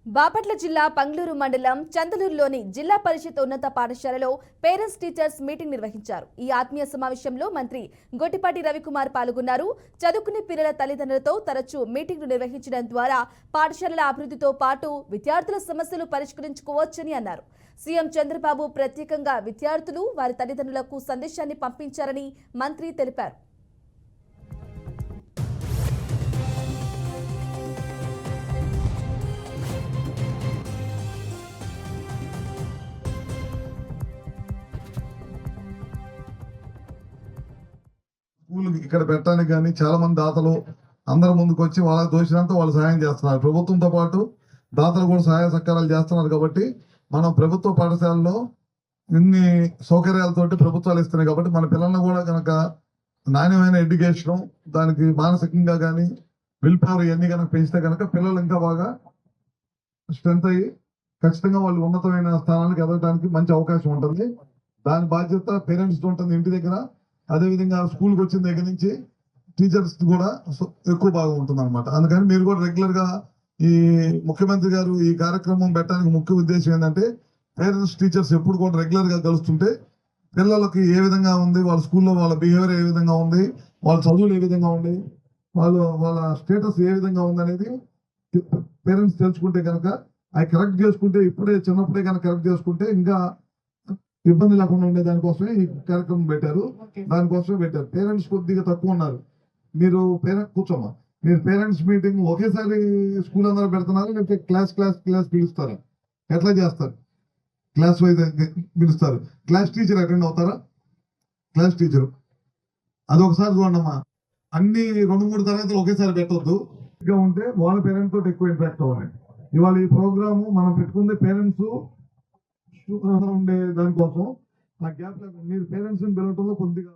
బాపట్ల జిల్లా పంగ్లూరు మండలం చందలూరులోని జిల్లా పరిషత్ ఉన్నత పాఠశాలలో పేరెంట్స్ టీచర్స్ మీటింగ్ నిర్వహించారు. ఈ ఆత్మీయ సమావేశంలో మంత్రి గొట్టిపాటి రవికుమార్ పాల్గొన్నారు. చదువుకునే పిల్లల తల్లిదండ్రులతో తరచూ మీటింగ్లు నిర్వహించడం ద్వారా పాఠశాలల అభివృద్ధితో పాటు విద్యార్థుల సమస్యలు పరిష్కరించుకోవచ్చని అన్నారు. సీఎం చంద్రబాబు ప్రత్యేకంగా విద్యార్థులు వారి తల్లిదండ్రులకు సందేశాన్ని పంపించారని మంత్రి తెలిపారు. స్కూల్ ఇక్కడ పెట్టడానికి కానీ చాలా మంది దాతలు అందరి ముందుకు వచ్చి వాళ్ళకి దోషినంత వాళ్ళు సహాయం చేస్తున్నారు. ప్రభుత్వంతో పాటు దాతలు కూడా సహాయ సహకారాలు చేస్తున్నారు. కాబట్టి మనం ప్రభుత్వ పాఠశాలలో ఇన్ని సౌకర్యాలతోటి ప్రభుత్వాలు ఇస్తున్నాయి. కాబట్టి మన పిల్లలను కూడా కనుక నాణ్యమైన ఎడ్యుకేషన్, దానికి మానసికంగా కానీ విల్ పవర్ ఇవన్నీ కనుక పెంచితే కనుక పిల్లలు ఇంకా బాగా స్ట్రెంత్ అయ్యి ఖచ్చితంగా వాళ్ళు ఉన్నతమైన స్థానానికి ఎదగడానికి మంచి అవకాశం ఉంటుంది. దాని బాధ్యత పేరెంట్స్ ఉంటుంది ఇంటి దగ్గర. అదేవిధంగా స్కూల్కి వచ్చిన దగ్గర నుంచి టీచర్స్ కూడా ఎక్కువ బాగా ఉంటుంది అనమాట. అందుకని మీరు కూడా రెగ్యులర్గా ఈ ముఖ్యమంత్రి గారు ఈ కార్యక్రమం పెట్టడానికి ముఖ్య ఉద్దేశం ఏంటంటే పేరెంట్స్ టీచర్స్ ఎప్పుడు కూడా రెగ్యులర్గా కలుస్తుంటే పిల్లలకి ఏ విధంగా ఉంది, వాళ్ళ స్కూల్లో వాళ్ళ బిహేవియర్ ఏ విధంగా ఉంది, వాళ్ళ చదువులు ఏ విధంగా ఉంది, వాళ్ళ స్టేటస్ ఏ విధంగా ఉంది అనేది పేరెంట్స్ తెలుసుకుంటే కనుక అవి కరెక్ట్ చేసుకుంటే ఇప్పుడే చిన్నప్పుడే కనుక కరెక్ట్ చేసుకుంటే ఇంకా ఇబ్బంది లేకుండా ఉండే దానికోసమే ఈ కార్యక్రమం పెట్టారు. దానికోసమే పెట్టారు. పేరెంట్స్ కొద్దిగా తక్కువ ఉన్నారు. మీరు కూర్చోమా, మీరు పేరెంట్స్ మీటింగ్ ఒకేసారి స్కూల్ అందరూ పెడుతున్నారు, లేకపోతే క్లాస్ పిలుస్తారా? ఎట్లా చేస్తారు? క్లాస్ వైజ్ పిలుస్తారు. క్లాస్ టీచర్ అటెండ్ అవుతారా? క్లాస్ టీచరు అది ఒకసారి చూడండమ్మా. అన్ని 2-3 తరగతులు ఒకేసారి పెట్టవద్దు. ఇంకా ఉంటే వాళ్ళ పేరెంట్స్ తోటి ఎక్కువ ఇంటరాక్ట్ అవ్వాలి. ఇవాళ ఈ ప్రోగ్రాము మనం పెట్టుకుంది పేరెంట్స్ ఉండే దానికోసం. ఆ గ్యాప్ మీరు పేరెంట్స్ని పిలవటంలో కొద్దిగా